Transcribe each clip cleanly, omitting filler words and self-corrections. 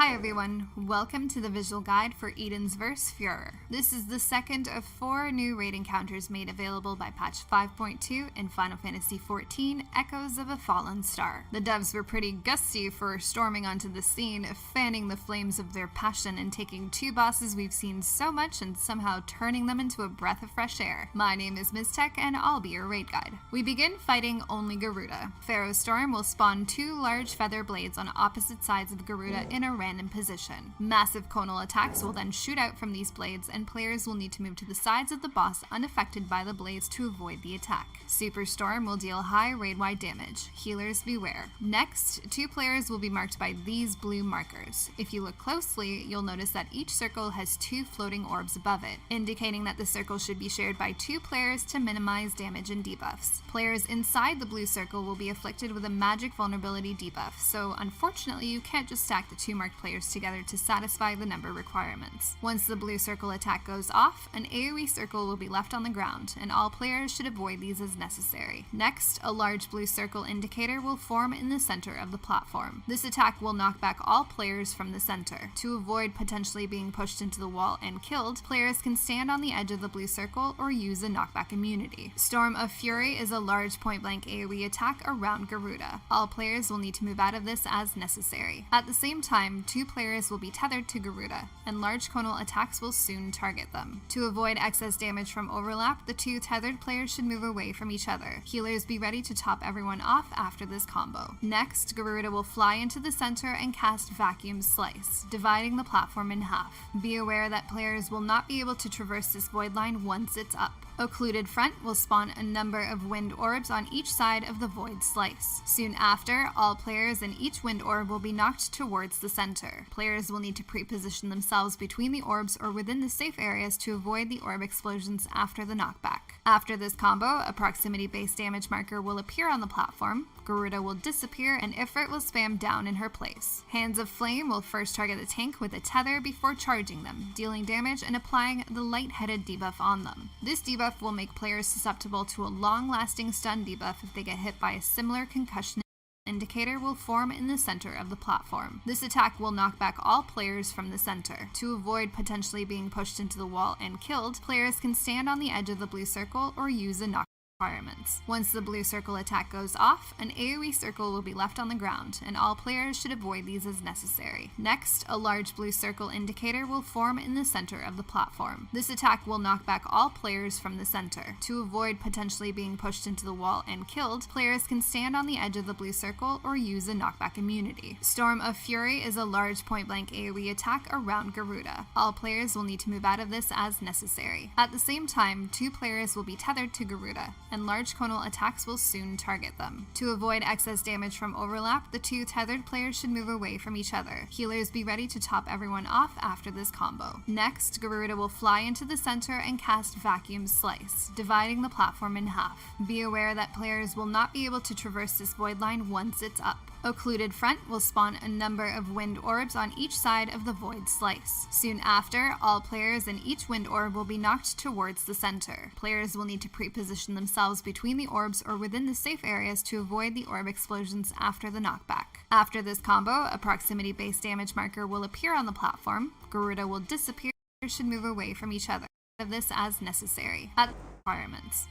Hi everyone, welcome to the visual guide for Eden's Verse Furor. This is the second of 4 new raid encounters made available by patch 5.2 in Final Fantasy XIV, Echoes of a Fallen Star. The devs were pretty gusty for storming onto the scene, fanning the flames of their passion and taking 2 bosses we've seen so much and somehow turning them into a breath of fresh air. My name is Ms. Tech and I'll be your raid guide. We begin fighting only Garuda. Pharaoh's Storm will spawn 2 large feather blades on opposite sides of Garuda in a random position. Massive conal attacks will then shoot out from these blades, and players will need to move to the sides of the boss unaffected by the blades to avoid the attack. Superstorm will deal high raid-wide damage. Healers beware. Next, 2 players will be marked by these blue markers. If you look closely, you'll notice that each circle has 2 floating orbs above it, indicating that the circle should be shared by 2 players to minimize damage and debuffs. Players inside the blue circle will be afflicted with a magic vulnerability debuff, so unfortunately you can't just stack the 2 marked players together to satisfy the number requirements. Once the blue circle attack goes off, an AoE circle will be left on the ground, and all players should avoid these as necessary. Next, a large blue circle indicator will form in the center of the platform. This attack will knock back all players from the center. To avoid potentially being pushed into the wall and killed, players can stand on the edge of the blue circle or use a knockback immunity. Storm of Fury is a large point-blank AoE attack around Garuda. All players will need to move out of this as necessary. At the same time, 2 players will be tethered to Garuda, and large conal attacks will soon target them. To avoid excess damage from overlap, the 2 tethered players should move away from each other. Healers be ready to top everyone off after this combo. Next, Garuda will fly into the center and cast Vacuum Slice, dividing the platform in half. Be aware that players will not be able to traverse this void line once it's up. Occluded Front will spawn a number of wind orbs on each side of the void slice. Soon after, all players in each wind orb will be knocked towards the center. Players will need to pre-position themselves between the orbs or within the safe areas to avoid the orb explosions after the knockback. After this combo, a proximity-based damage marker will appear on the platform, Garuda will disappear, and Ifrit will spam down in her place. Hands of Flame will first target the tank with a tether before charging them, dealing damage and applying the light-headed debuff on them. This debuff will make players susceptible to a long-lasting stun debuff if they get hit by a similar concussion indicator will form in the center of the platform. This attack will knock back all players from the center. To avoid potentially being pushed into the wall and killed, players can stand on the edge of the blue circle or use a knockback requirements. Once the blue circle attack goes off, an AoE circle will be left on the ground, and all players should avoid these as necessary. Next, a large blue circle indicator will form in the center of the platform. This attack will knock back all players from the center. To avoid potentially being pushed into the wall and killed, players can stand on the edge of the blue circle or use a knockback immunity. Storm of Fury is a large point-blank AoE attack around Garuda. All players will need to move out of this as necessary. At the same time, 2 players will be tethered to Garuda, and large conal attacks will soon target them. To avoid excess damage from overlap, the 2 tethered players should move away from each other. Healers be ready to top everyone off after this combo. Next, Garuda will fly into the center and cast Vacuum Slice, dividing the platform in half. Be aware that players will not be able to traverse this void line once it's up. Occluded Front will spawn a number of wind orbs on each side of the void slice. Soon after, all players in each wind orb will be knocked towards the center. Players will need to pre-position themselves between the orbs or within the safe areas to avoid the orb explosions after the knockback. After this combo, a proximity-based damage marker will appear on the platform, Garuda will disappear, and should move away from each other. Of this as necessary.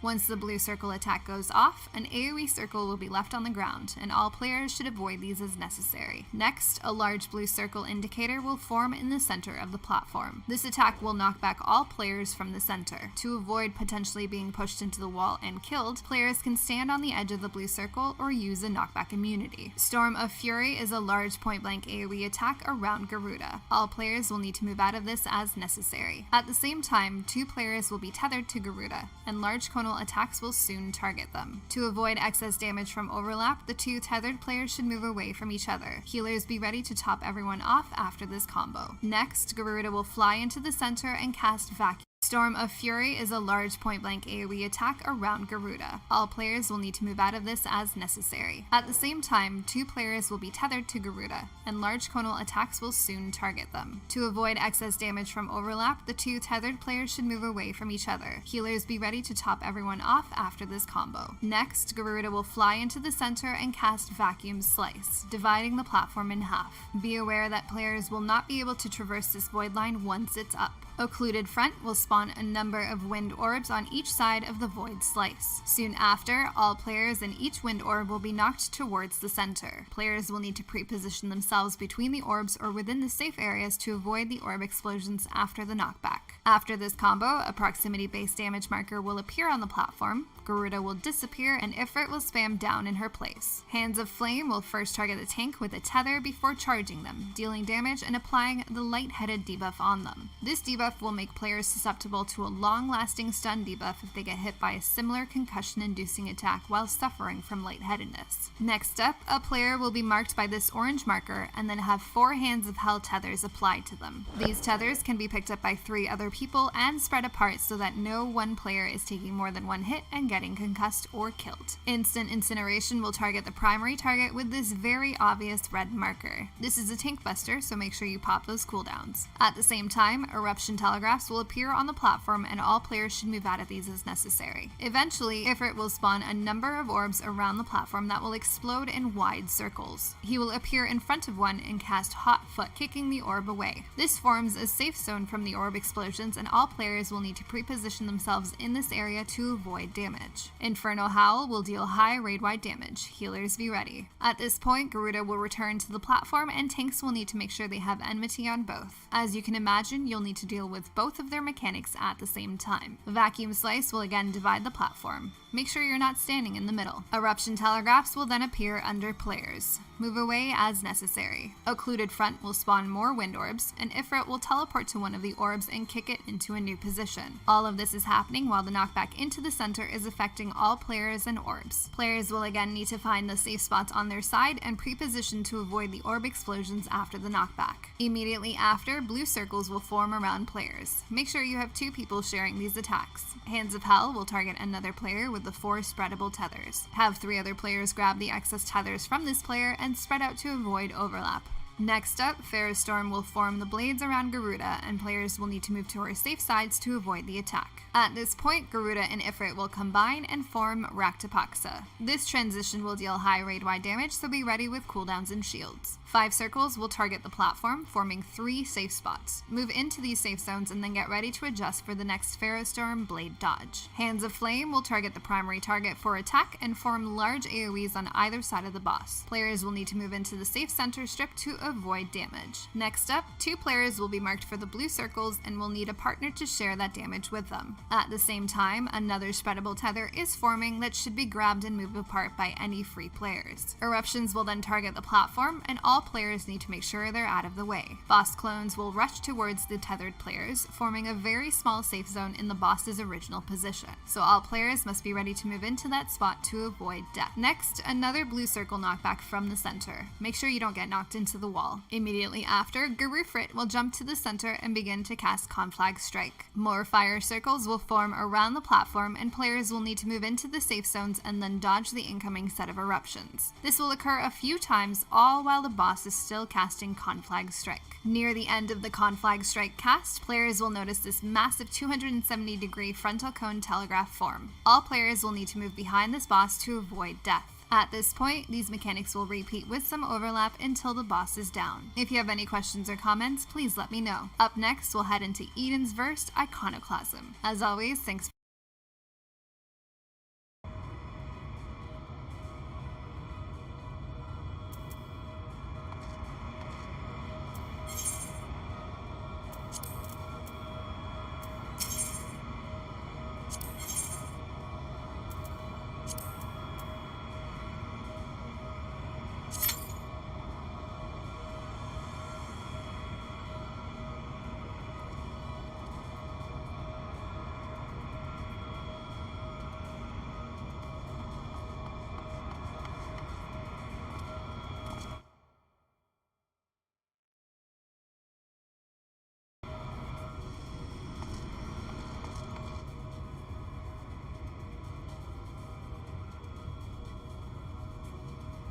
Once the blue circle attack goes off, an AoE circle will be left on the ground, and all players should avoid these as necessary. Next, a large blue circle indicator will form in the center of the platform. This attack will knock back all players from the center. To avoid potentially being pushed into the wall and killed, players can stand on the edge of the blue circle or use a knockback immunity. Storm of Fury is a large point-blank AoE attack around Garuda. All players will need to move out of this as necessary. At the same time, 2 players will be tethered to Garuda, and large conal attacks will soon target them. To avoid excess damage from overlap, the 2 tethered players should move away from each other. Healers be ready to top everyone off after this combo. Next, Garuda will fly into the center and cast Vacuum Storm of Fury is a large point-blank AoE attack around Garuda. All players will need to move out of this as necessary. At the same time, 2 players will be tethered to Garuda, and large conal attacks will soon target them. To avoid excess damage from overlap, the 2 tethered players should move away from each other. Healers be ready to top everyone off after this combo. Next, Garuda will fly into the center and cast Vacuum Slice, dividing the platform in half. Be aware that players will not be able to traverse this void line once it's up. Occluded Front will spawn a number of wind orbs on each side of the void slice. Soon after, all players in each wind orb will be knocked towards the center. Players will need to pre-position themselves between the orbs or within the safe areas to avoid the orb explosions after the knockback. After this combo, a proximity-based damage marker will appear on the platform, Garuda will disappear, and Ifrit will spam down in her place. Hands of Flame will first target the tank with a tether before charging them, dealing damage and applying the lightheaded debuff on them. This debuff will make players susceptible to a long-lasting stun debuff if they get hit by a similar concussion-inducing attack while suffering from lightheadedness. Next up, a player will be marked by this orange marker and then have 4 Hands of Hell tethers applied to them. These tethers can be picked up by 3 other people and spread apart so that no one player is taking more than 1 hit and getting concussed or killed. Instant Incineration will target the primary target with this very obvious red marker. This is a tank buster, so make sure you pop those cooldowns. At the same time, Eruption Telegraphs will appear on the platform and all players should move out of these as necessary. Eventually, Ifrit will spawn a number of orbs around the platform that will explode in wide circles. He will appear in front of one and cast Hot Foot, kicking the orb away. This forms a safe zone from the orb explosions, and all players will need to pre-position themselves in this area to avoid damage. Inferno Howl will deal high raid-wide damage. Healers be ready. At this point, Garuda will return to the platform and tanks will need to make sure they have enmity on both. As you can imagine, you'll need to deal with both of their mechanics at the same time. Vacuum Slice will again divide the platform. Make sure you're not standing in the middle. Eruption Telegraphs will then appear under players. Move away as necessary. Occluded Front will spawn more wind orbs, and Ifrit will teleport to one of the orbs and kick it into a new position. All of this is happening while the knockback into the center is affecting all players and orbs. Players will again need to find the safe spots on their side and pre-position to avoid the orb explosions after the knockback. Immediately after, blue circles will form around players. Make sure you have 2 people sharing these attacks. Hands of Hell will target another player with the 4 spreadable tethers. Have 3 other players grab the excess tethers from this player and spread out to avoid overlap. Next up, Storm will form the blades around Garuda, and players will need to move to our safe sides to avoid the attack. At this point, Garuda and Ifrit will combine and form Raktapaxa. This transition will deal high raid-wide damage, so be ready with cooldowns and shields. 5 circles will target the platform, forming 3 safe spots. Move into these safe zones and then get ready to adjust for the next Storm blade dodge. Hands of Flame will target the primary target for attack and form large AoEs on either side of the boss. Players will need to move into the safe center strip to avoid damage. Next up, 2 players will be marked for the blue circles and will need a partner to share that damage with them. At the same time, another spreadable tether is forming that should be grabbed and moved apart by any free players. Eruptions will then target the platform, and all players need to make sure they're out of the way. Boss clones will rush towards the tethered players, forming a very small safe zone in the boss's original position. So all players must be ready to move into that spot to avoid death. Next, another blue circle knockback from the center. Make sure you don't get knocked into the wall. Immediately after, Garufrit will jump to the center and begin to cast Conflag Strike. More fire circles will form around the platform, and players will need to move into the safe zones and then dodge the incoming set of eruptions. This will occur a few times, all while the boss is still casting Conflag Strike. Near the end of the Conflag Strike cast, players will notice this massive 270-degree frontal cone telegraph form. All players will need to move behind this boss to avoid death. At this point, these mechanics will repeat with some overlap until the boss is down. If you have any questions or comments, please let me know. Up next, we'll head into Eden's Verse Iconoclasm. As always, thanks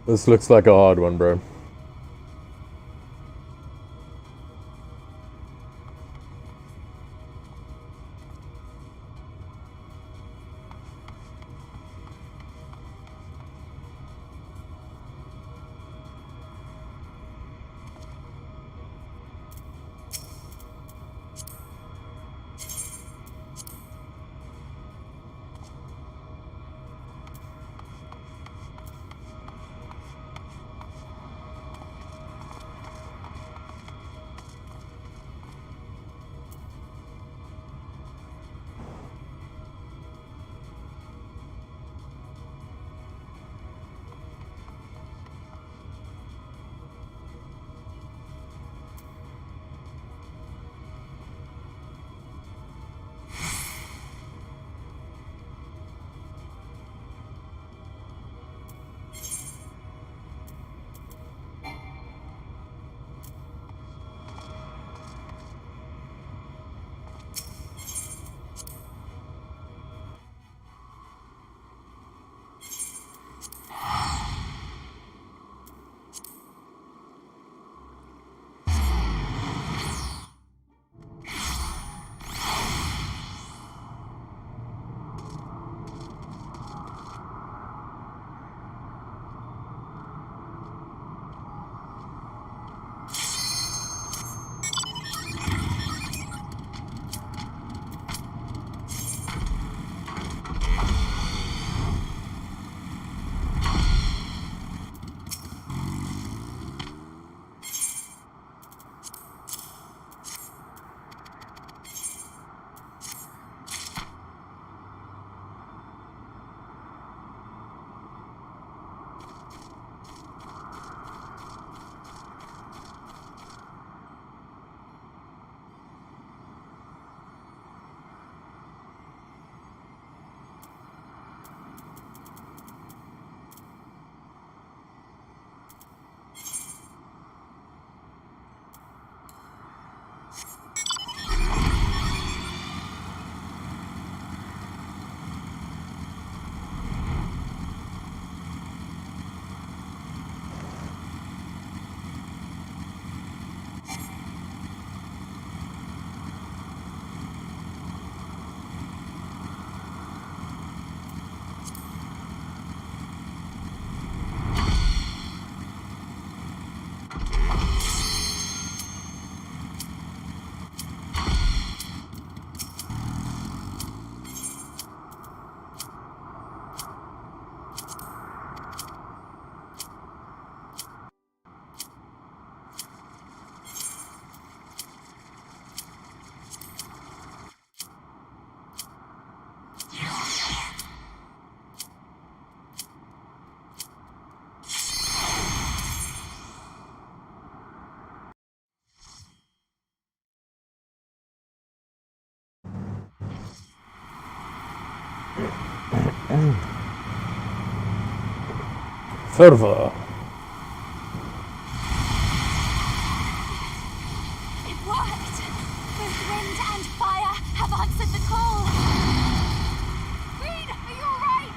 This looks like a hard one, bro. Fervor. It worked! Both wind and fire have answered the call! Queen, are you alright?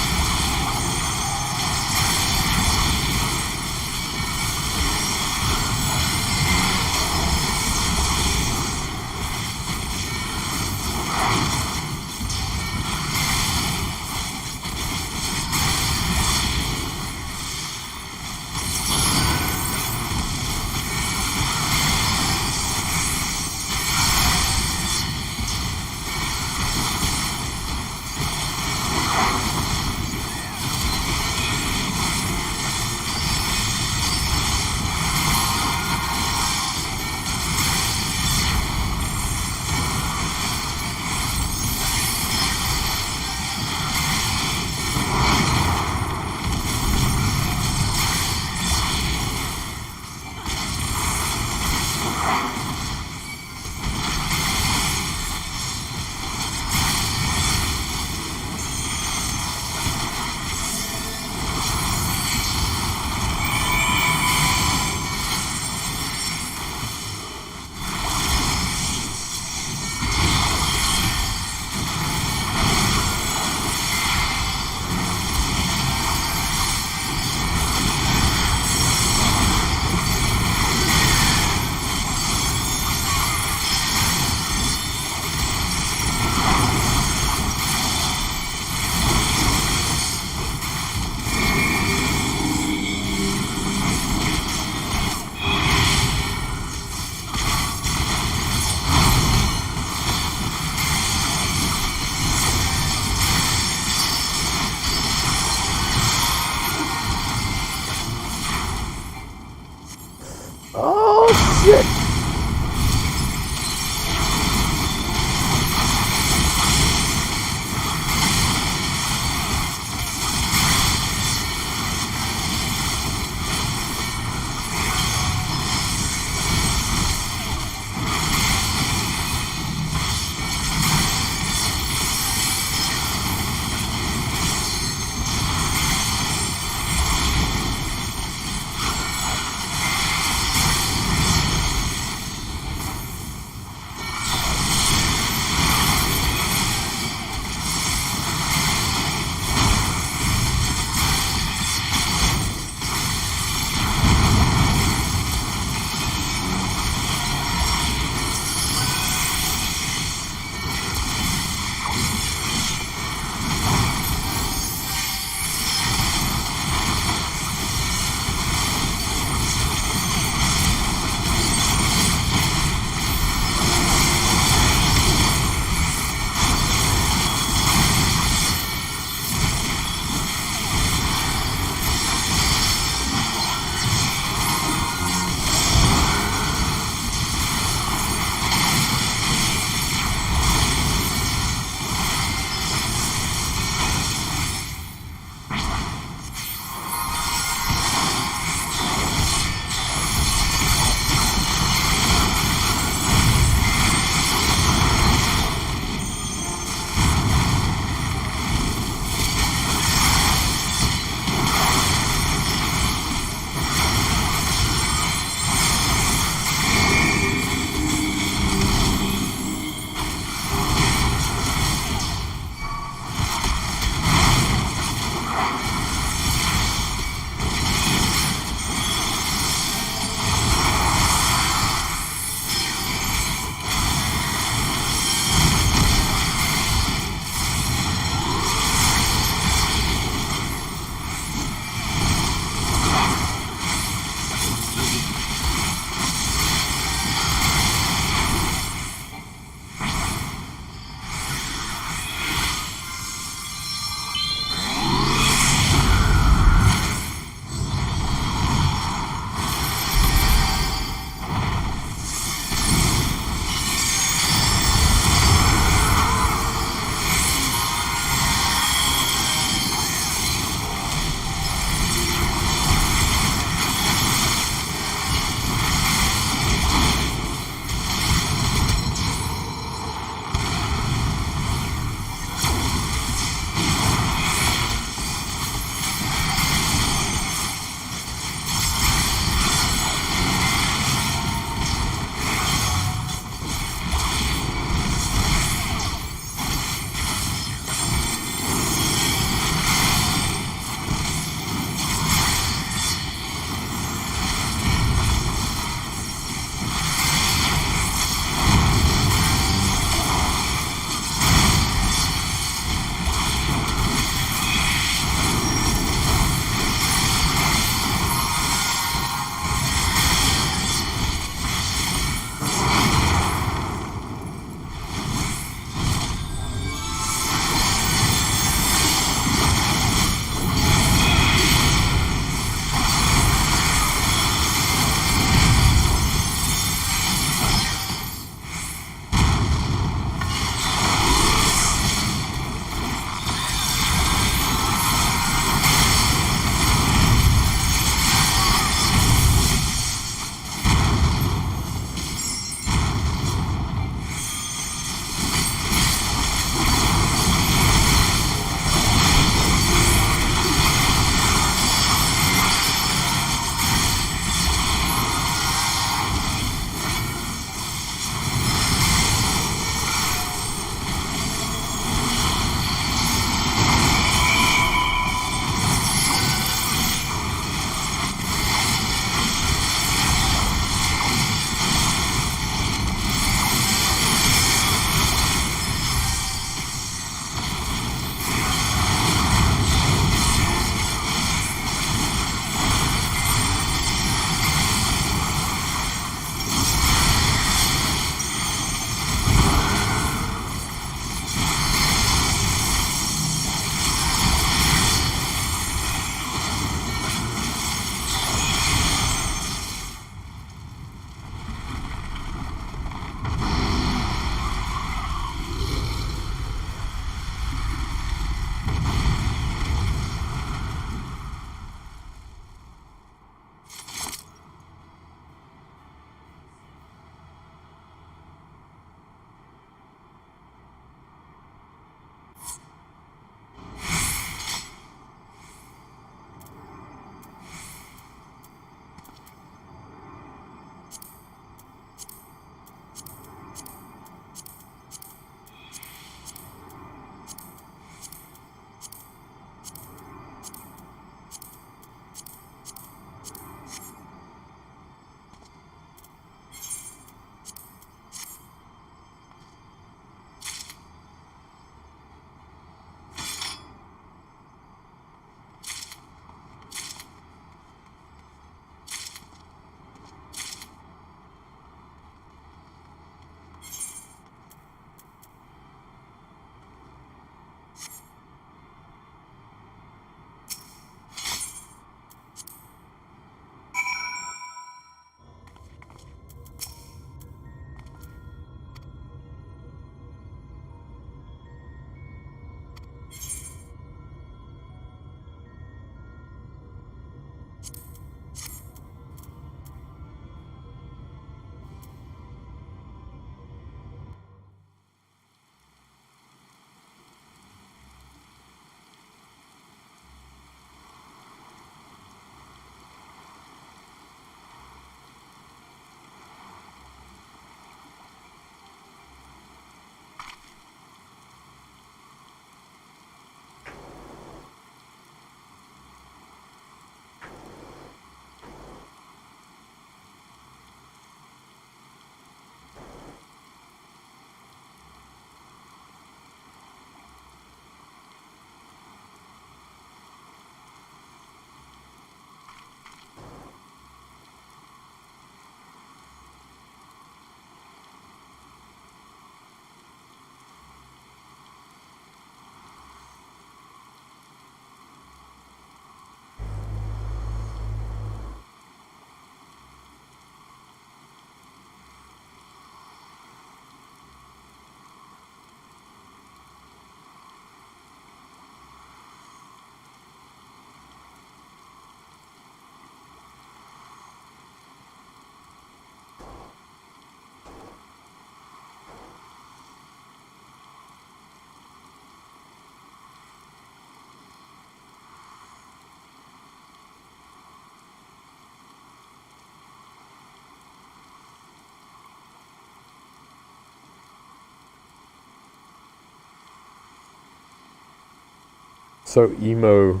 So emo.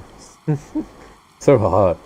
So hot.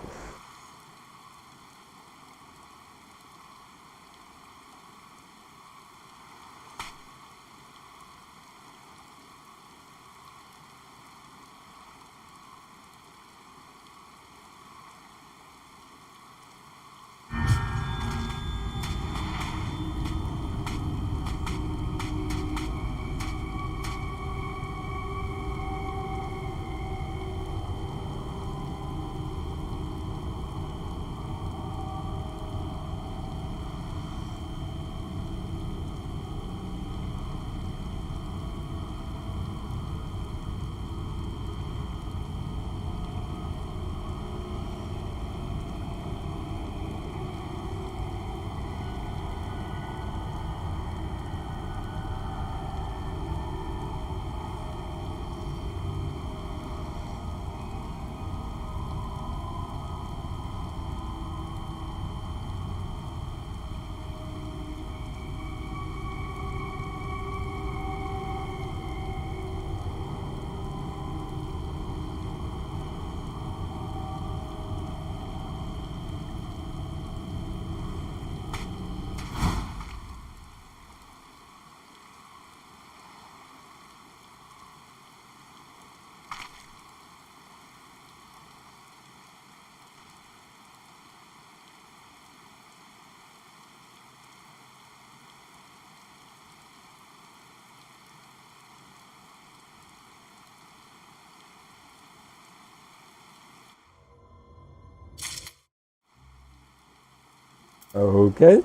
Okay.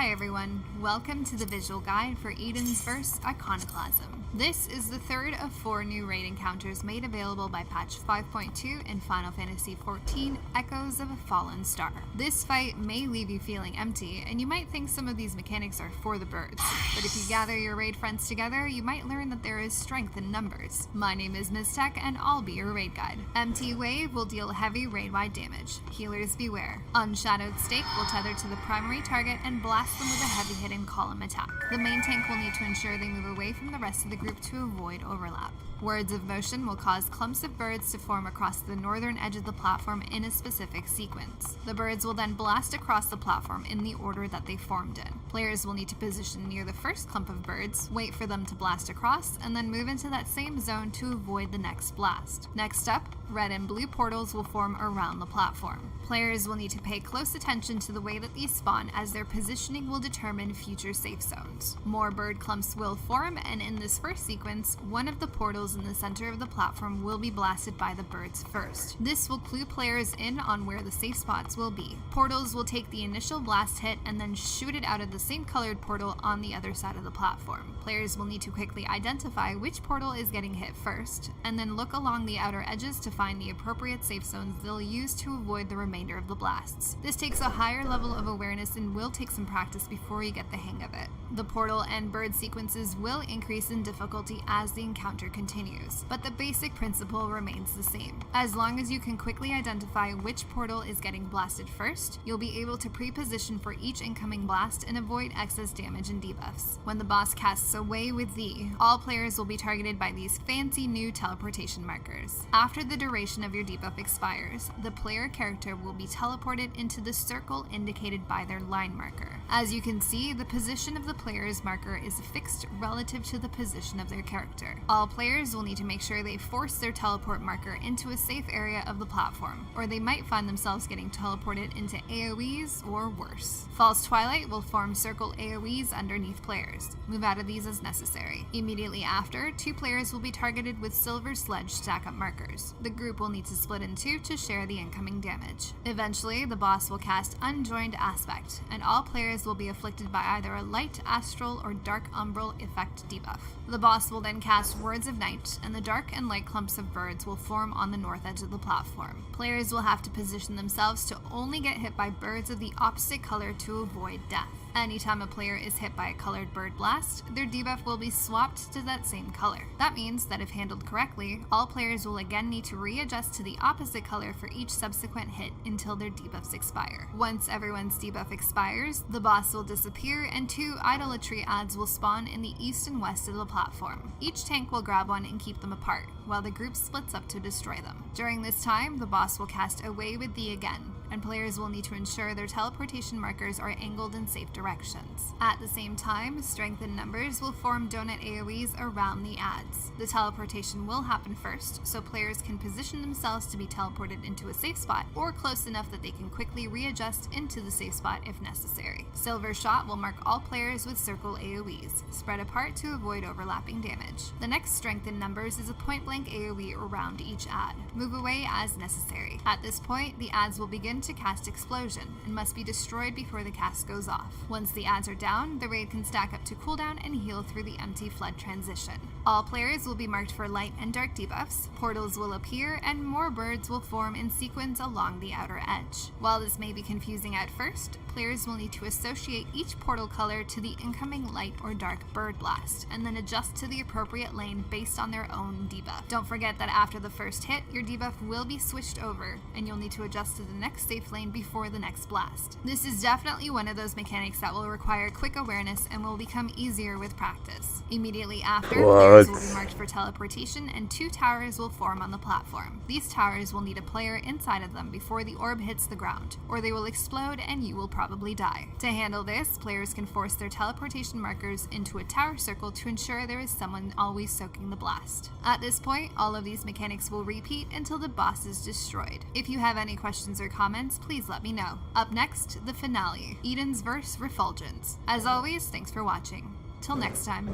Hi everyone, welcome to the visual guide for Eden's Verse Iconoclasm. This is the third of 4 new raid encounters made available by patch 5.2 in Final Fantasy XIV, Echoes of a Fallen Star. This fight may leave you feeling empty, and you might think some of these mechanics are for the birds, but if you gather your raid friends together, you might learn that there is strength in numbers. My name is Miztech, and I'll be your raid guide. Empty Wave will deal heavy raid-wide damage. Healers beware. Unshadowed Stake will tether to the primary target and blast them with a heavy-hitting column attack. The main tank will need to ensure they move away from the rest of the group to avoid overlap. Words of Motion will cause clumps of birds to form across the northern edge of the platform in a specific sequence. The birds will then blast across the platform in the order that they formed in. Players will need to position near the first clump of birds, wait for them to blast across, and then move into that same zone to avoid the next blast. Next up, red and blue portals will form around the platform. Players will need to pay close attention to the way that these spawn, as their positioning will determine future safe zones. More bird clumps will form, and in this first sequence, one of the portals in the center of the platform will be blasted by the birds first. This will clue players in on where the safe spots will be. Portals will take the initial blast hit and then shoot it out of the same colored portal on the other side of the platform. Players will need to quickly identify which portal is getting hit first, and then look along the outer edges to find the appropriate safe zones they'll use to avoid the remainder of the blasts. This takes a higher level of awareness and will take some practice before you get the hang of it. The portal and bird sequences will increase in difficulty as the encounter continues, but the basic principle remains the same. As long as you can quickly identify which portal is getting blasted first, you'll be able to pre-position for each incoming blast and avoid excess damage and debuffs. When the boss casts Away with Thee, all players will be targeted by these fancy new teleportation markers. After the duration of your debuff expires, the player character will be teleported into the circle indicated by their line marker. As you can see, the position of the player's marker is fixed relative to the position of their character. All players will need to make sure they force their teleport marker into a safe area of the platform, or they might find themselves getting teleported into AoEs or worse. False Twilight will form circle AoEs underneath players. Move out of these as necessary. Immediately after, 2 players will be targeted with Silver Sledge stack-up markers. The group will need to split in 2 to share the incoming damage. Eventually, the boss will cast Unjoined Aspect, and all players will be afflicted by either a light astral or dark umbral effect debuff. The boss will then cast Words of Night, and the dark and light clumps of birds will form on the north edge of the platform. Players will have to position themselves to only get hit by birds of the opposite color to avoid death. Anytime a player is hit by a colored bird blast, their debuff will be swapped to that same color. That means that if handled correctly, all players will again need to readjust to the opposite color for each subsequent hit until their debuffs expire. Once everyone's debuff expires, the boss will disappear and 2 Idolatry ads will spawn in the east and west of the platform. Each tank will grab one and keep them apart, while the group splits up to destroy them. During this time, the boss will cast Away with Thee again, and players will need to ensure their teleportation markers are angled in safe directions. At the same time, strength in numbers will form donut AoEs around the ads. The teleportation will happen first, so players can position themselves to be teleported into a safe spot, or close enough that they can quickly readjust into the safe spot if necessary. Silver Shot will mark all players with circle AoEs, spread apart to avoid overlapping damage. The next strength in numbers is a point-blank AoE around each ad. Move away as necessary. At this point, the ads will begin to cast Explosion and must be destroyed before the cast goes off. Once the ads are down, the raid can stack up to cooldown and heal through the empty flood transition. All players will be marked for light and dark debuffs, portals will appear, and more birds will form in sequence along the outer edge. While this may be confusing at first, players will need to associate each portal color to the incoming light or dark bird blast, and then adjust to the appropriate lane based on their own debuff. Don't forget that after the first hit, your debuff will be switched over, and you'll need to adjust to the next safe lane before the next blast. This is definitely one of those mechanics that will require quick awareness and will become easier with practice. Immediately after, players will be marked for teleportation, and 2 towers will form on the platform. These towers will need a player inside of them before the orb hits the ground, or they will explode and you will probably die. To handle this, players can force their teleportation markers into a tower circle to ensure there is someone always soaking the blast. At this point, all of these mechanics will repeat until the boss is destroyed. If you have any questions or comments, please let me know. Up next, the finale, Eden's Verse Refulgence. As always, thanks for watching. Till next time.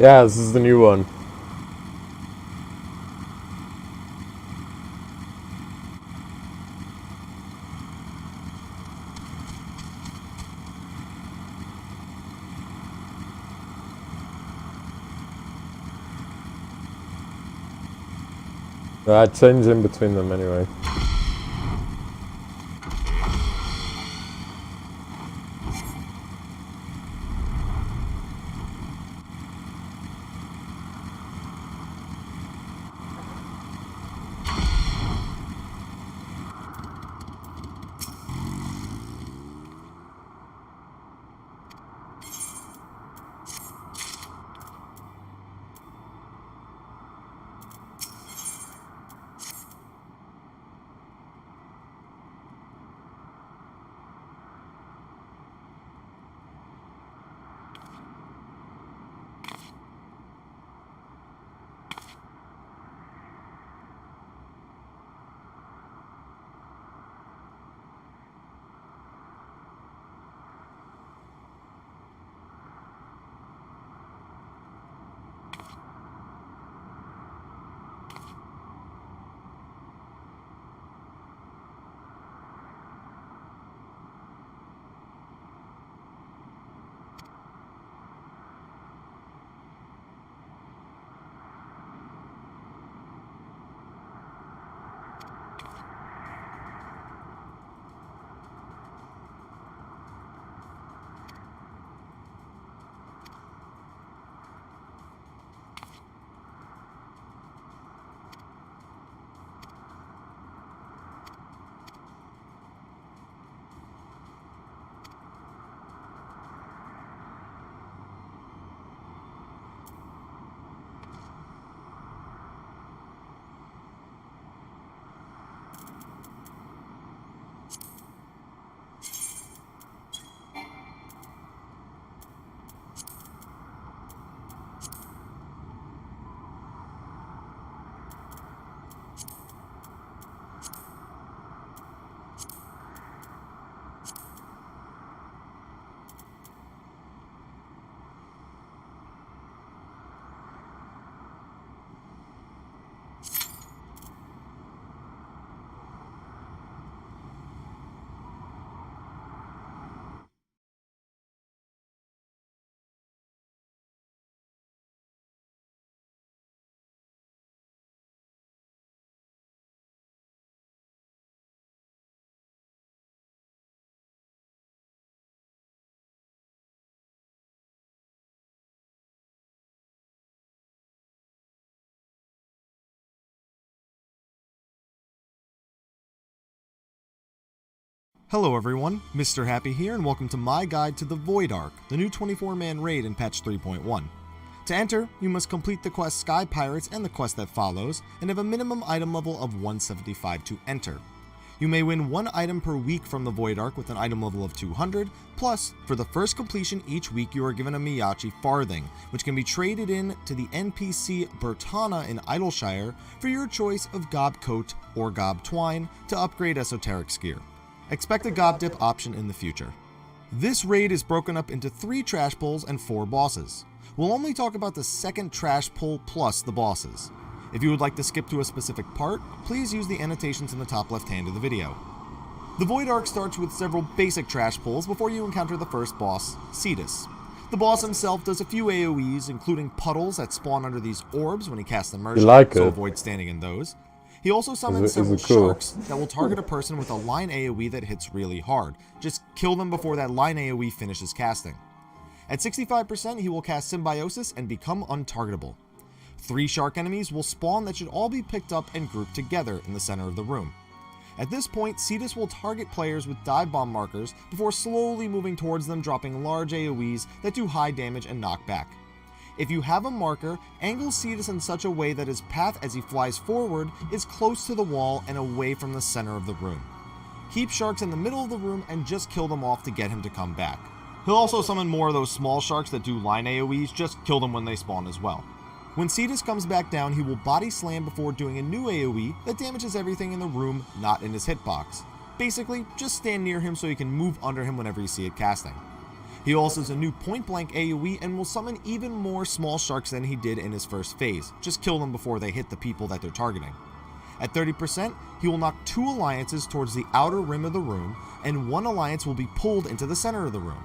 Yeah, this is the new one. I change in between them anyway. Hello everyone, Mr. Happy here, and welcome to my guide to the Void Ark, the new 24-man raid in patch 3.1. To enter, you must complete the quest Sky Pirates and the quest that follows, and have a minimum item level of 175 to enter. You may win one item per week from the Void Ark with an item level of 200, plus, for the first completion each week you are given a Miyachi Farthing, which can be traded in to the NPC Bertana in Idleshire for your choice of Gob Coat or Gob Twine to upgrade Esoteric's gear. Expect a Gob Dip option in the future. This raid is broken up into 3 trash pulls and 4 bosses. We'll only talk about the second trash pull plus the bosses. If you would like to skip to a specific part, please use the annotations in the top left hand of the video. The Void Ark starts with several basic trash pulls before you encounter the first boss, Cetus. The boss himself does a few AoEs, including puddles that spawn under these orbs when he casts immersion, so avoid standing in those. He also summons several sharks that will target a person with a line AoE that hits really hard. Just kill them before that line AoE finishes casting. At 65%, he will cast Symbiosis and become untargetable. 3 shark enemies will spawn that should all be picked up and grouped together in the center of the room. At this point, Cetus will target players with dive bomb markers before slowly moving towards them, dropping large AoEs that do high damage and knock back. If you have a marker, angle Cetus in such a way that his path as he flies forward is close to the wall and away from the center of the room. Keep sharks in the middle of the room and just kill them off to get him to come back. He'll also summon more of those small sharks that do line AoEs, just kill them when they spawn as well. When Cetus comes back down, he will body slam before doing a new AoE that damages everything in the room not in his hitbox. Basically, just stand near him so you can move under him whenever you see it casting. He also has a new point blank AoE and will summon even more small sharks than he did in his first phase. Just kill them before they hit the people that they're targeting. At 30%, he will knock 2 alliances towards the outer rim of the room, and 1 alliance will be pulled into the center of the room.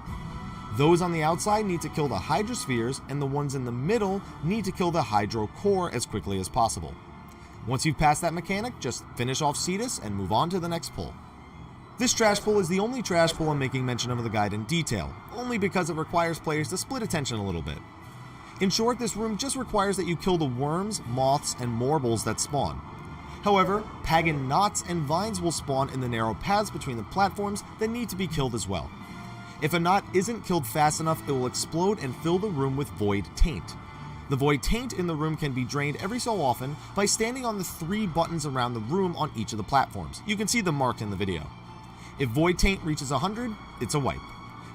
Those on the outside need to kill the Hydrospheres, and the ones in the middle need to kill the Hydro Core as quickly as possible. Once you've passed that mechanic, just finish off Cetus and move on to the next pull. This trash pull is the only trash pull I'm making mention of in the guide in detail, only because it requires players to split attention a little bit. In short, this room just requires that you kill the worms, moths, and morbles that spawn. However, pagan knots and vines will spawn in the narrow paths between the platforms that need to be killed as well. If a knot isn't killed fast enough, it will explode and fill the room with Void Taint. The Void Taint in the room can be drained every so often by standing on the 3 buttons around the room on each of the platforms. You can see them marked in the video. If Void Taint reaches 100, it's a wipe.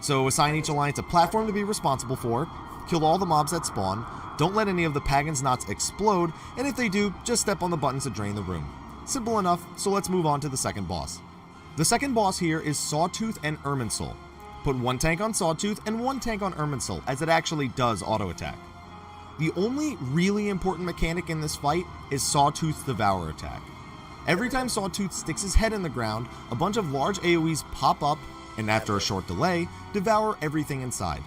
So assign each alliance a platform to be responsible for, kill all the mobs that spawn, don't let any of the Pagan's knots explode, and if they do, just step on the buttons to drain the room. Simple enough, so let's move on to the second boss. The second boss here is Sawtooth and Irminsul. Put 1 tank on Sawtooth and 1 tank on Irminsul, as it actually does auto-attack. The only really important mechanic in this fight is Sawtooth's Devour attack. Every time Sawtooth sticks his head in the ground, a bunch of large AoEs pop up, and after a short delay, devour everything inside.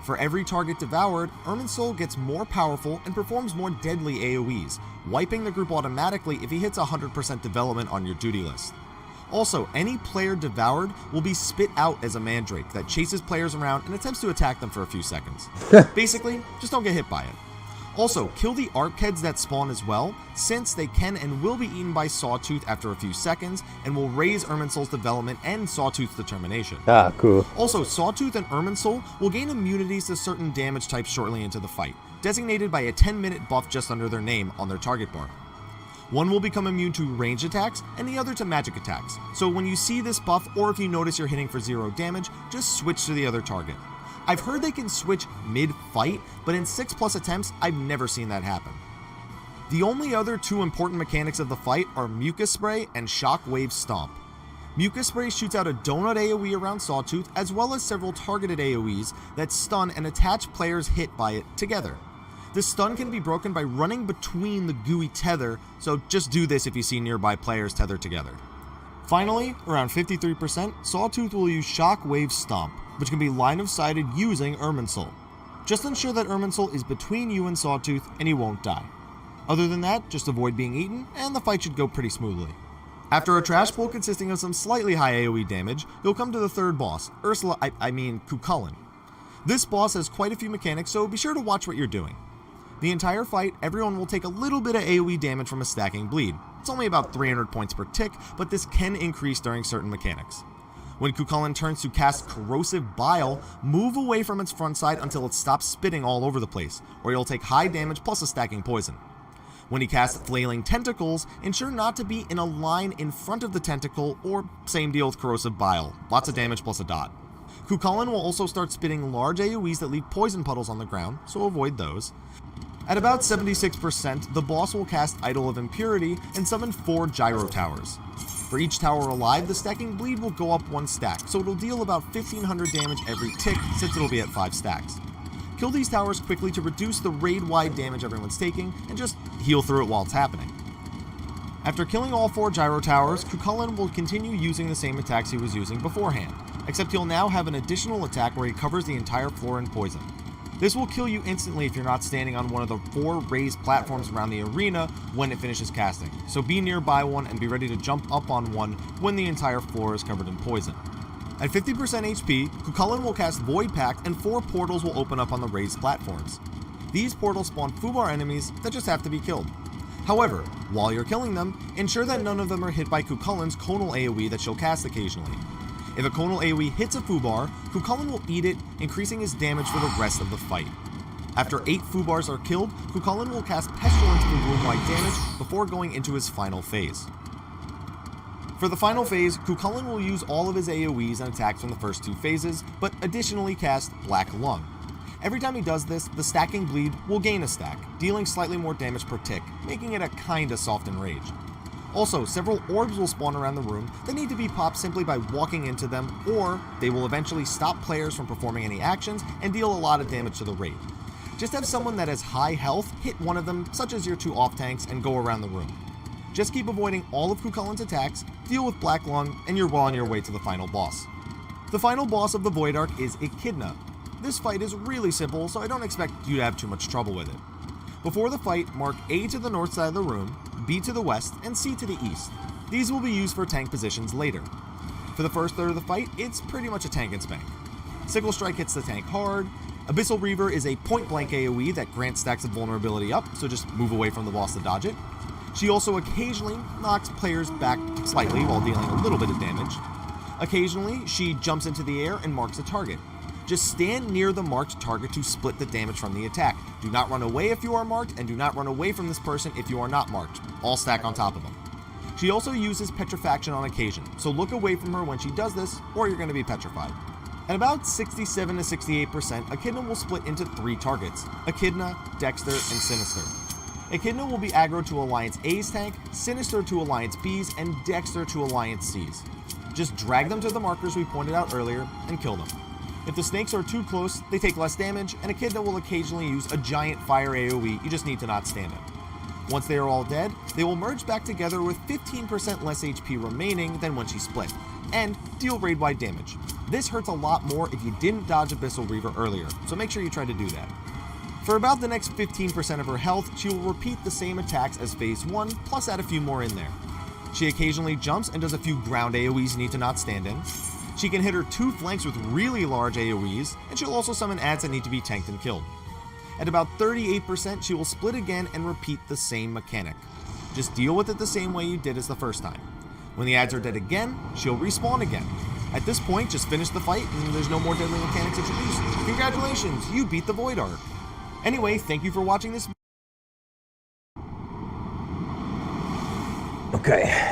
For every target devoured, Irminsul gets more powerful and performs more deadly AoEs, wiping the group automatically if he hits 100% development on your duty list. Also, any player devoured will be spit out as a mandrake that chases players around and attempts to attack them for a few seconds. Basically, just don't get hit by it. Also, kill the Arkheads that spawn as well, since they can and will be eaten by Sawtooth after a few seconds, and will raise Irminsul's development and Sawtooth's determination. Ah, cool. Also, Sawtooth and Irminsul will gain immunities to certain damage types shortly into the fight, designated by a 10-minute buff just under their name on their target bar. One will become immune to ranged attacks, and the other to magic attacks, so when you see this buff, or if you notice you're hitting for 0 damage, just switch to the other target. I've heard they can switch mid-fight, but in 6+ attempts, I've never seen that happen. The only other 2 important mechanics of the fight are Mucus Spray and Shockwave Stomp. Mucus Spray shoots out a donut AoE around Sawtooth, as well as several targeted AoEs that stun and attach players hit by it together. The stun can be broken by running between the gooey tether, so just do this if you see nearby players tethered together. Finally, around 53%, Sawtooth will use Shockwave Stomp, which can be line of sighted using Irminsul. Just ensure that Irminsul is between you and Sawtooth and he won't die. Other than that, just avoid being eaten and the fight should go pretty smoothly. After a trash pull consisting of some slightly high AoE damage, you'll come to the third boss, Cucullin. This boss has quite a few mechanics, so be sure to watch what you're doing. The entire fight, everyone will take a little bit of AoE damage from a stacking bleed. It's only about 300 points per tick, but this can increase during certain mechanics. When Cuchulainn turns to cast Corrosive Bile, move away from its front side until it stops spitting all over the place, or you'll take high damage plus a stacking poison. When he casts Flailing Tentacles, ensure not to be in a line in front of the tentacle, or same deal with Corrosive Bile, lots of damage plus a dot. Cuchulainn will also start spitting large AoEs that leave poison puddles on the ground, so avoid those. At about 76%, the boss will cast Idol of Impurity and summon 4 Gyro Towers. For each tower alive, the stacking bleed will go up 1 stack, so it'll deal about 1500 damage every tick since it'll be at 5 stacks. Kill these towers quickly to reduce the raid-wide damage everyone's taking, and just heal through it while it's happening. After killing all 4 Gyro Towers, Cuchulainn will continue using the same attacks he was using beforehand, except he'll now have an additional attack where he covers the entire floor in poison. This will kill you instantly if you're not standing on one of the 4 raised platforms around the arena when it finishes casting, so be nearby one and be ready to jump up on one when the entire floor is covered in poison. At 50% HP, Cuchulainn will cast Void Pact and 4 portals will open up on the raised platforms. These portals spawn Fubar enemies that just have to be killed. However, while you're killing them, ensure that none of them are hit by Cuchulainn's Conal AoE that she'll cast occasionally. If a Conal AoE hits a Fubar, Cuchulainn will eat it, increasing his damage for the rest of the fight. After 8 Fubars are killed, Cuchulainn will cast Pestilence for room-wide damage before going into his final phase. For the final phase, Cuchulainn will use all of his AoEs and attacks from the first 2 phases, but additionally cast Black Lung. Every time he does this, the stacking bleed will gain a stack, dealing slightly more damage per tick, making it a kinda soft enrage. Also, several orbs will spawn around the room that need to be popped simply by walking into them, or they will eventually stop players from performing any actions and deal a lot of damage to the raid. Just have someone that has high health hit one of them, such as your 2 off tanks, and go around the room. Just keep avoiding all of Cuchulainn's attacks, deal with Black Lung, and you're well on your way to the final boss. The final boss of the Void Arc is Echidna. This fight is really simple, so I don't expect you to have too much trouble with it. Before the fight, mark A to the north side of the room, B to the west, and C to the east. These will be used for tank positions later. For the first third of the fight, it's pretty much a tank and spank. Sickle Strike hits the tank hard. Abyssal Reaver is a point-blank AoE that grants stacks of vulnerability up, so just move away from the boss to dodge it. She also occasionally knocks players back slightly while dealing a little bit of damage. Occasionally, she jumps into the air and marks a target. Just stand near the marked target to split the damage from the attack. Do not run away if you are marked, and do not run away from this person if you are not marked. All stack on top of them. She also uses Petrifaction on occasion, so look away from her when she does this, or you're going to be petrified. At about 67 to 68%, Echidna will split into 3 targets: Echidna, Dexter, and Sinister. Echidna will be aggro to Alliance A's tank, Sinister to Alliance B's, and Dexter to Alliance C's. Just drag them to the markers we pointed out earlier and kill them. If the snakes are too close, they take less damage, and Echidna will occasionally use a giant fire AoE, you just need to not stand it. Once they are all dead, they will merge back together with 15% less HP remaining than when she split, and deal raid-wide damage. This hurts a lot more if you didn't dodge Abyssal Reaver earlier, so make sure you try to do that. For about the next 15% of her health, she will repeat the same attacks as phase 1, plus add a few more in there. She occasionally jumps and does a few ground AoEs you need to not stand in. She can hit her 2 flanks with really large AoEs, and she'll also summon adds that need to be tanked and killed. At about 38%, she will split again and repeat the same mechanic. Just deal with it the same way you did as the first time. When the adds are dead again, she'll respawn again. At this point, just finish the fight and there's no more deadly mechanics introduced. Congratulations, you beat the Void Arc. Anyway, thank you for watching this. Okay.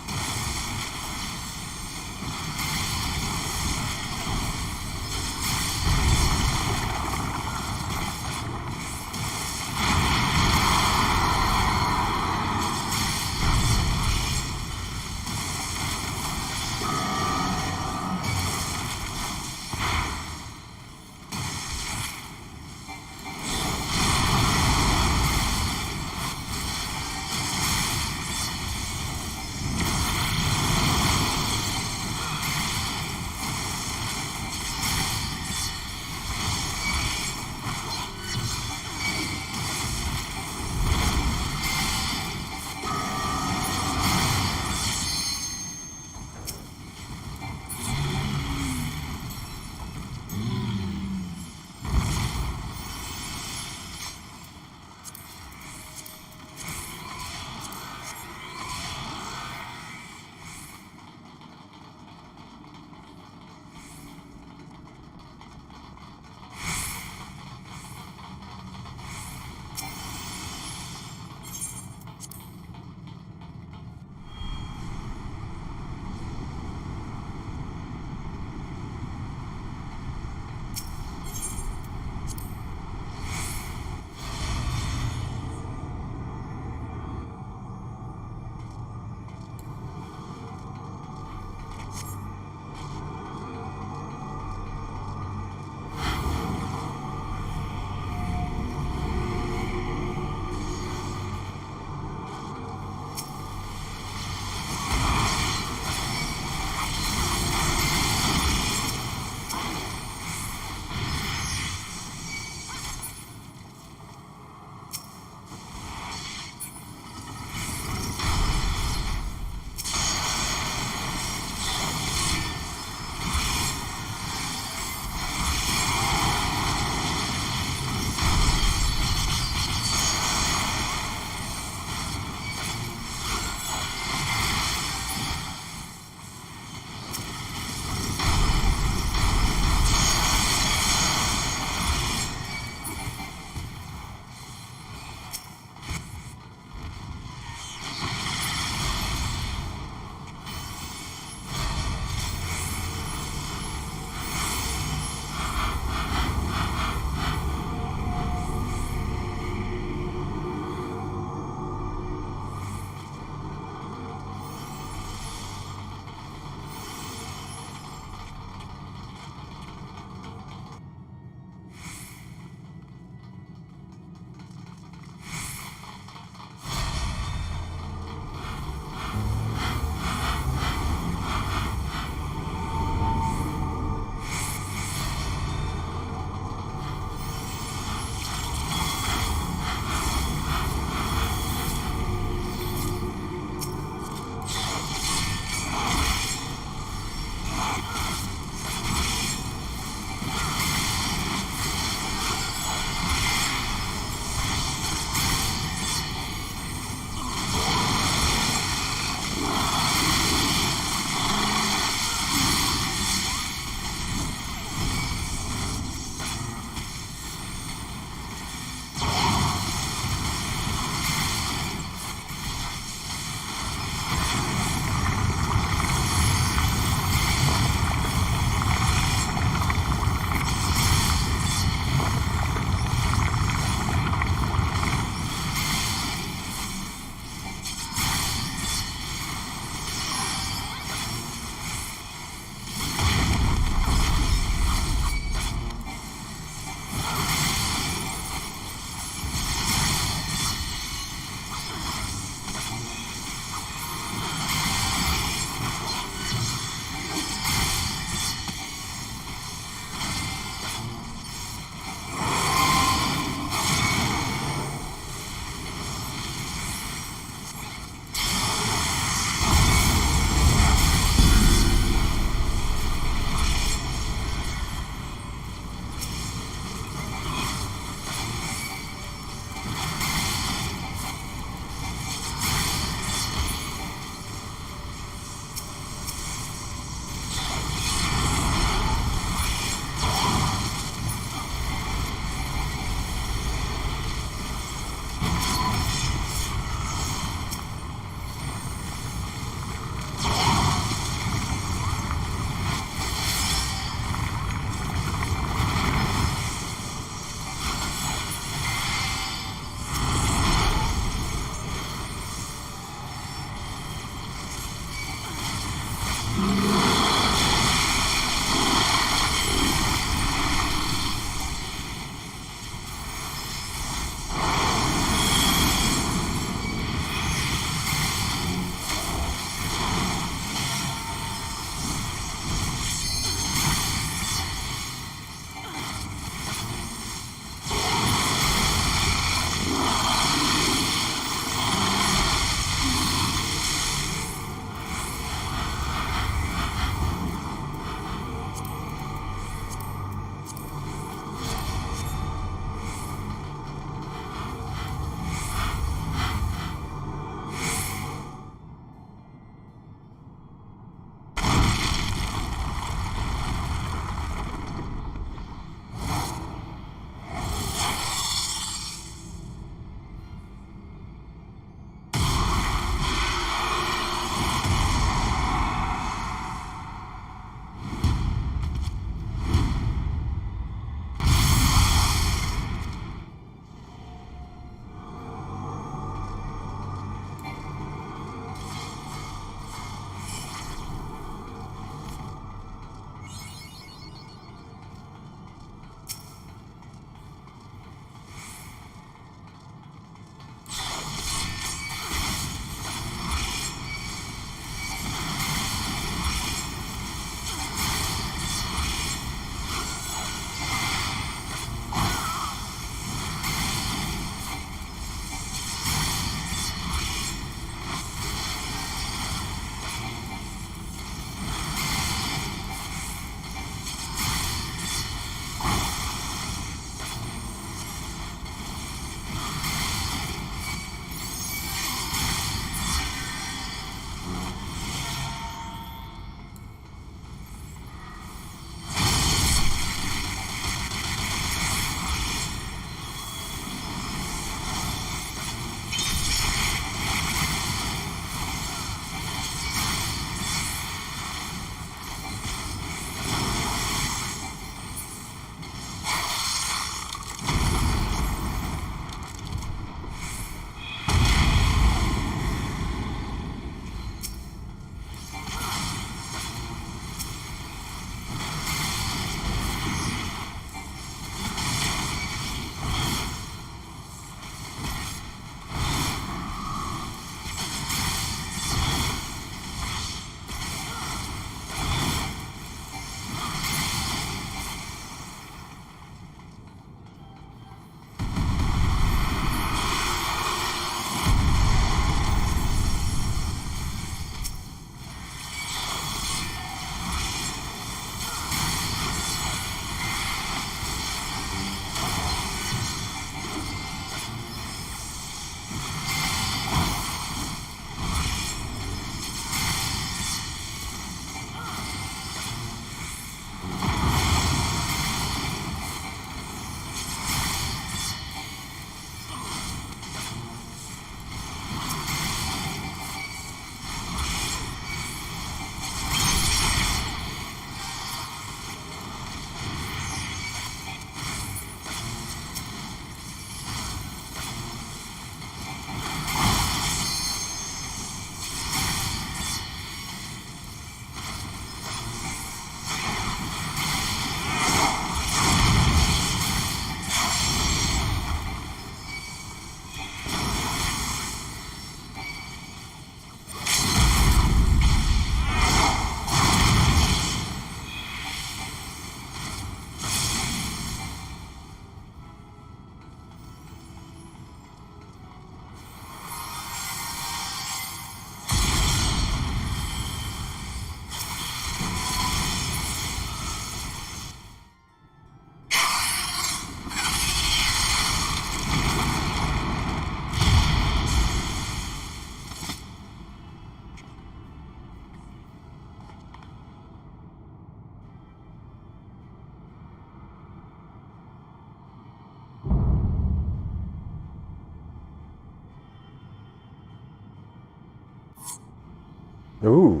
Ooh.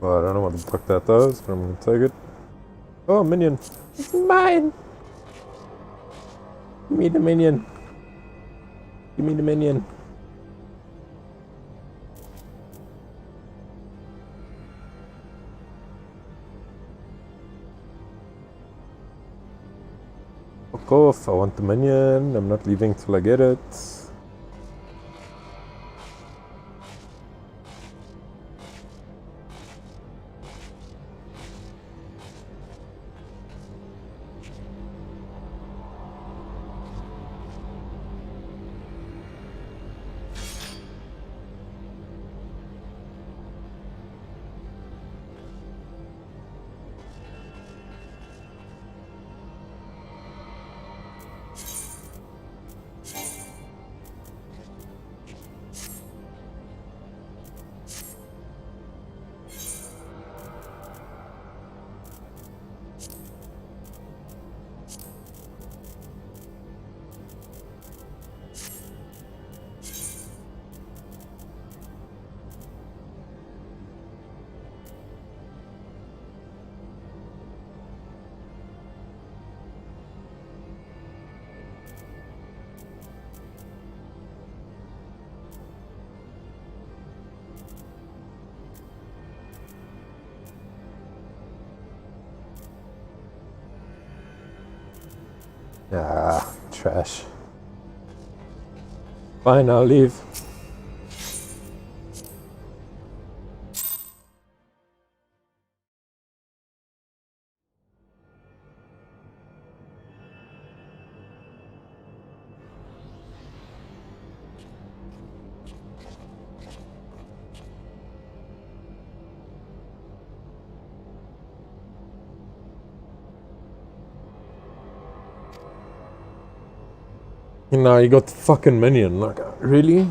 Well, I don't know what the fuck that does, but I'm gonna take it. Oh, minion. It's mine! Give me the minion. Give me the minion. Fuck off, I want the minion. I'm not leaving till I get it. Ah, trash. Fine, I'll leave. Now you got the fucking minion. Like, really?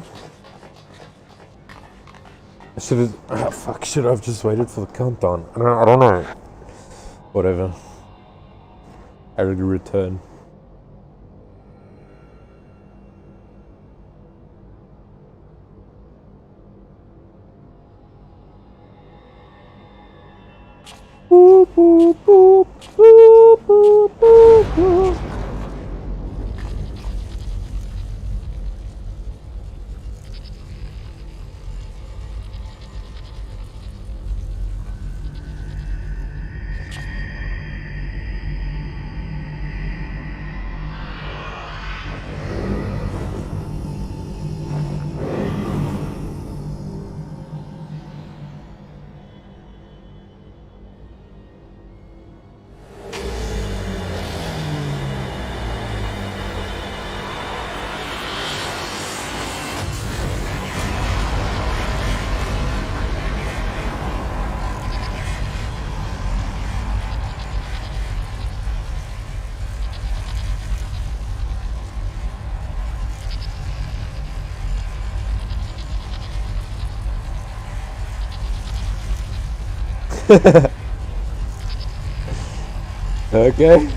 I should have. Ah, fuck. Should I have just waited for the countdown? I don't know. Whatever. I will return. Boop, boop, boop, boop, boop, boop, boop. Okay.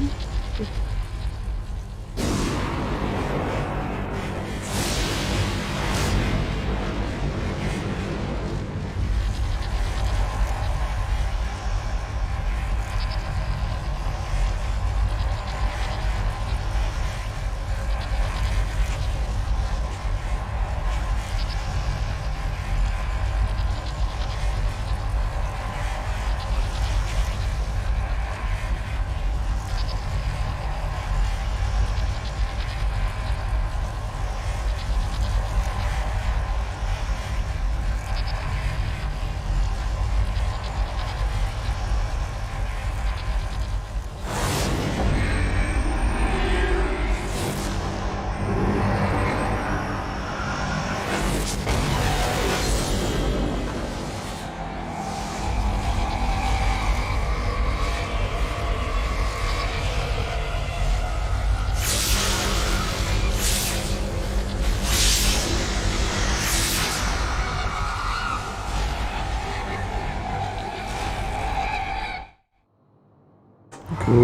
That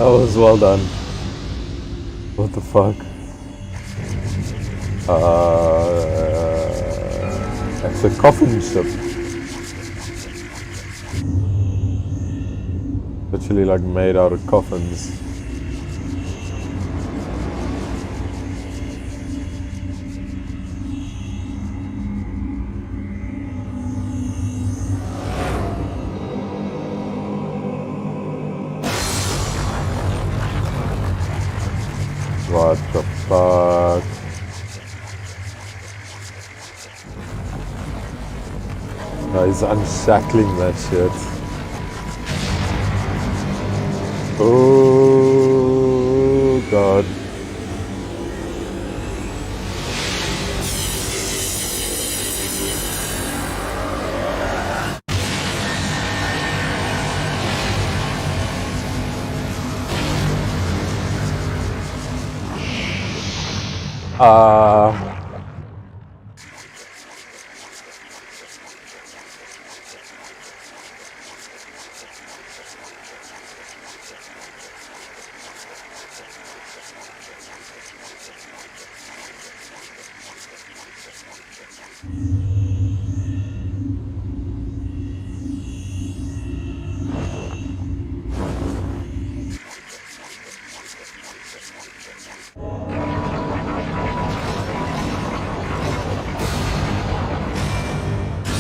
was well done. What the fuck? It's a coffin ship. Literally like made out of coffins. What the fuck? No, he's unshackling that shit. Oh god.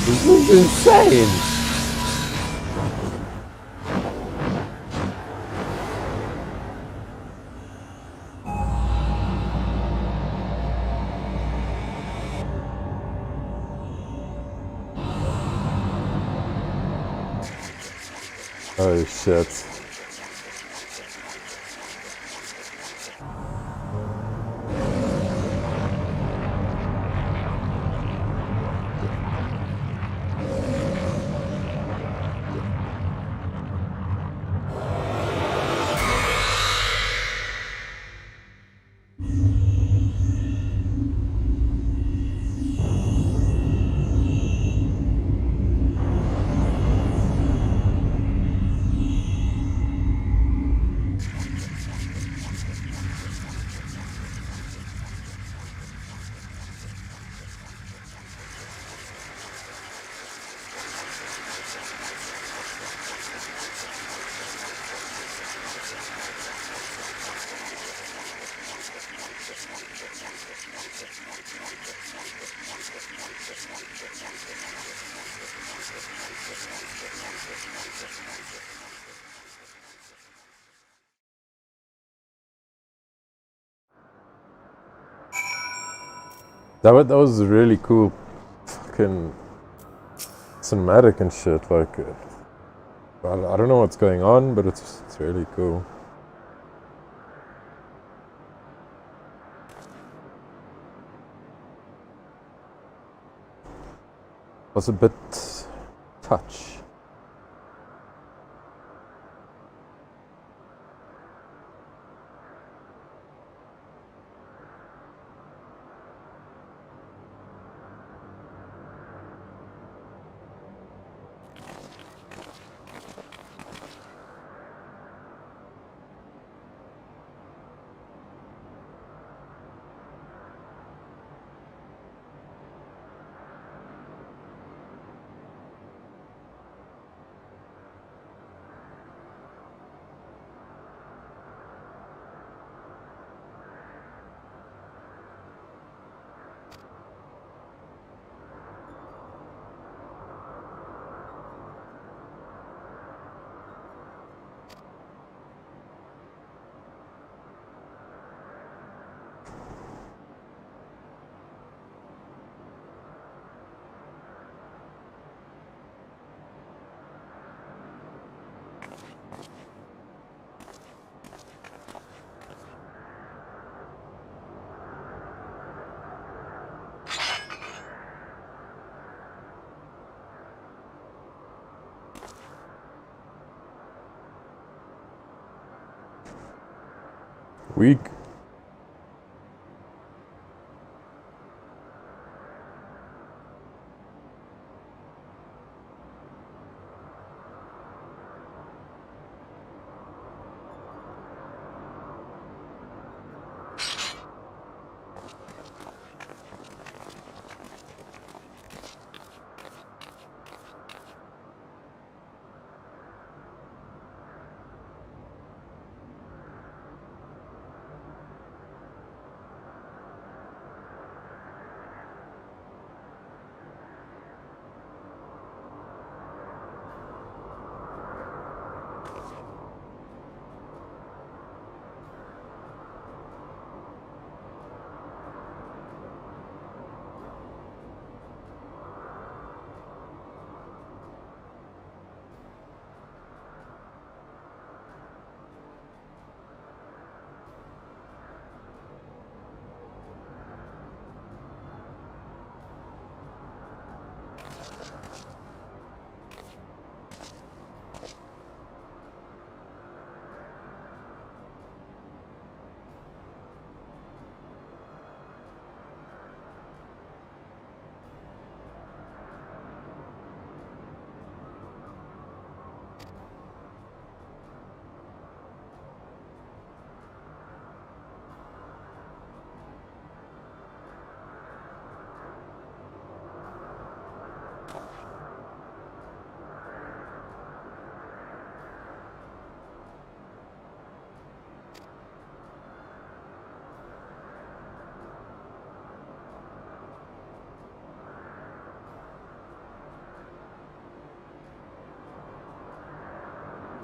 This is insane! Oh shit. That was really cool, fucking cinematic and shit. Like, I don't know what's going on, but it's really cool. Was a bit touch. Weak.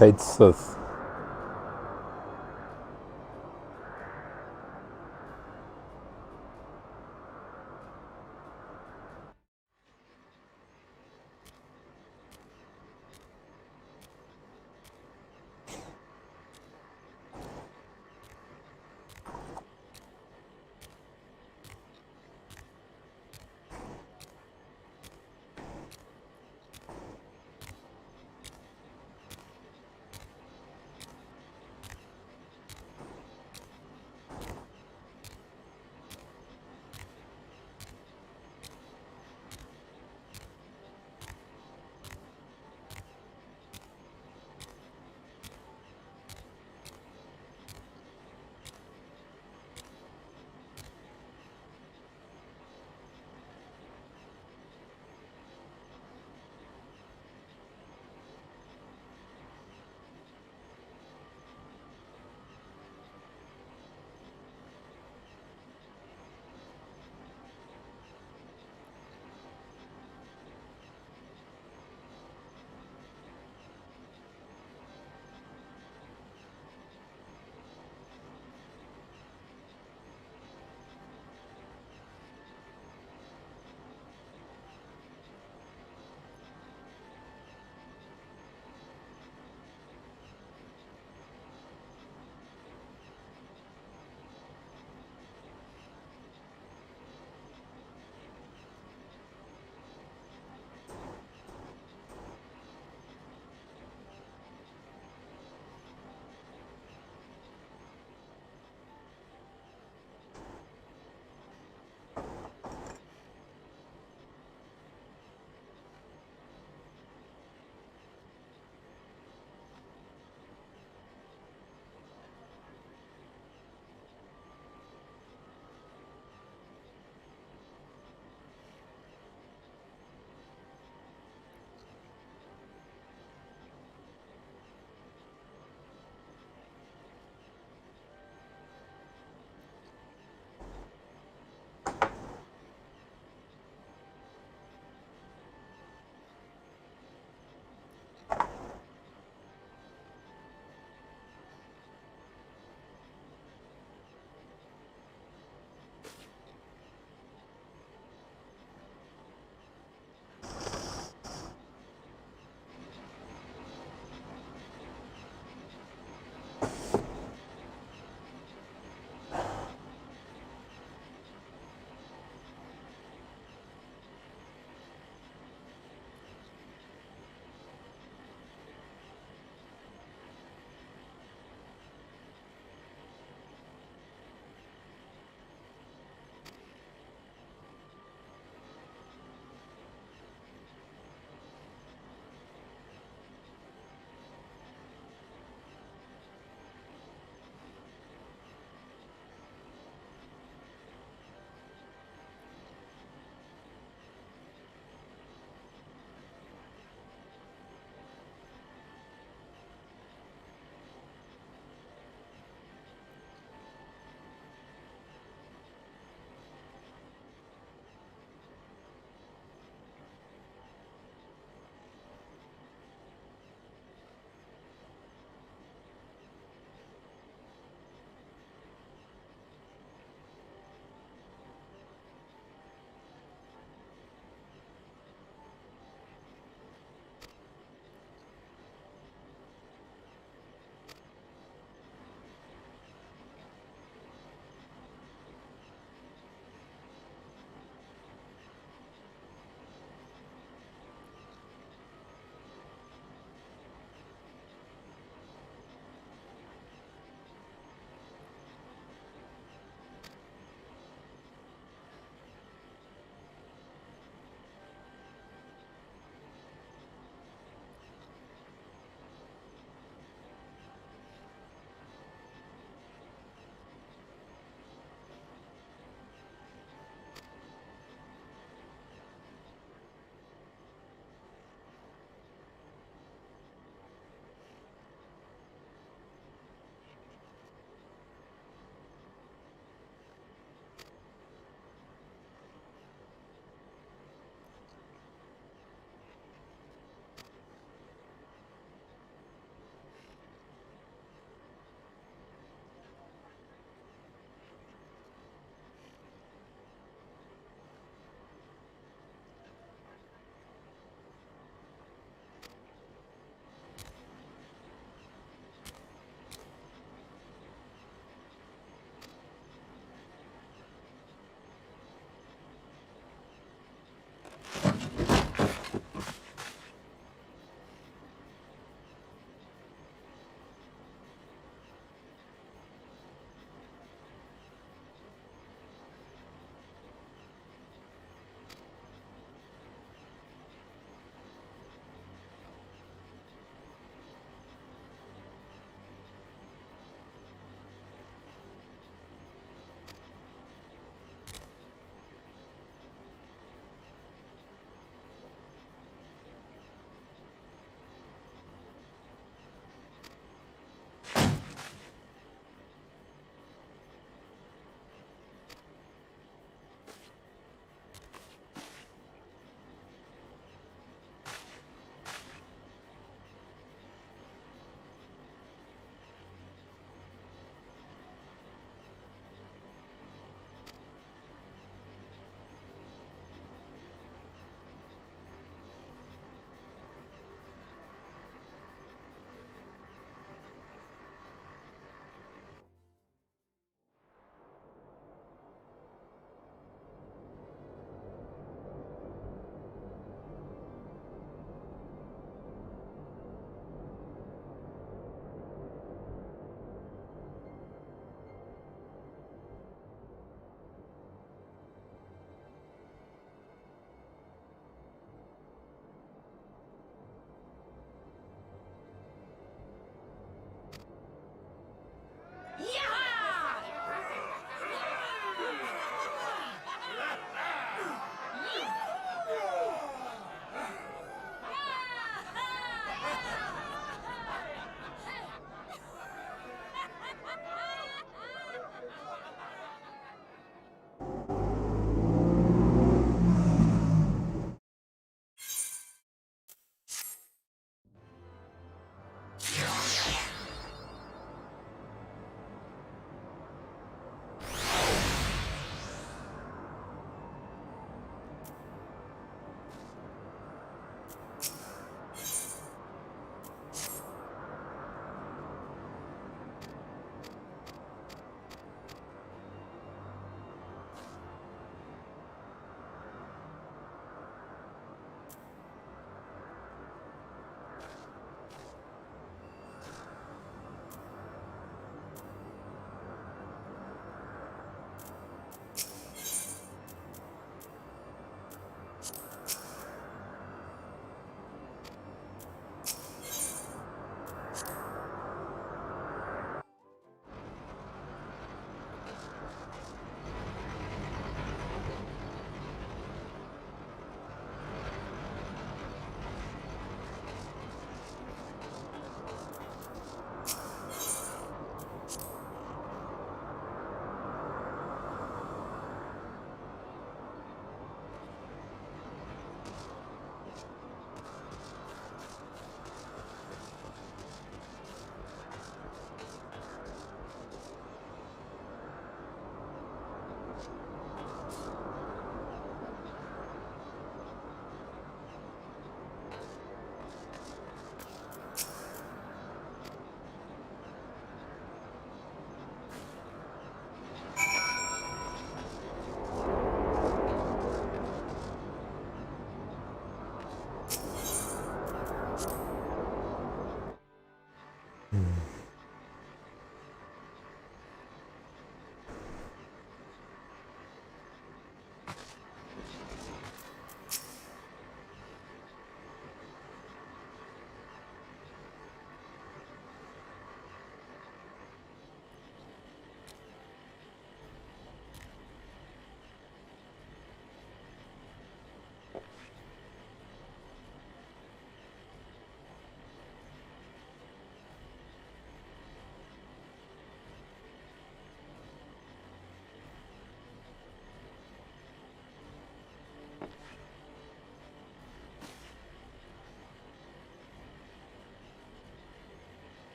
Kate Sith.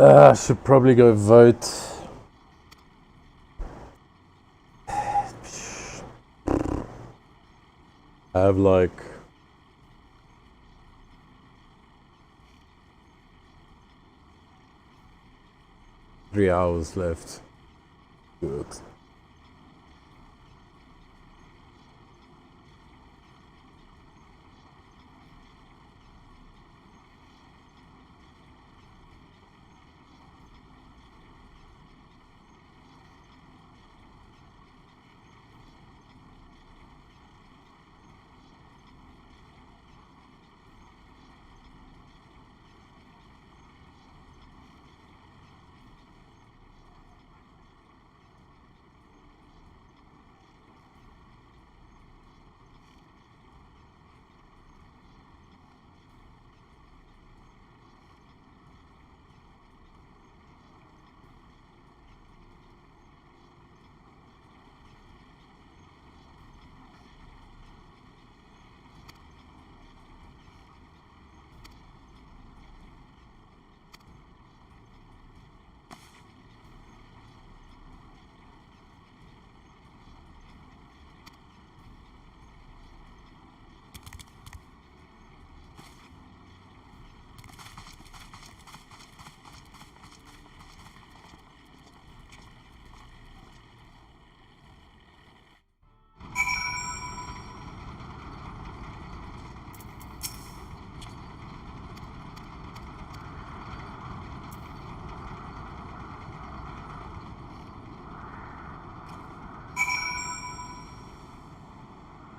I should probably go vote. I have like 3 hours left. Good.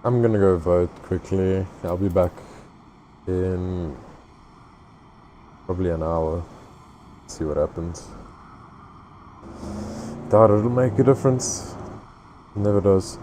I'm gonna go vote quickly. I'll be back in probably an hour. See what happens. Doubt it'll make a difference. Never does.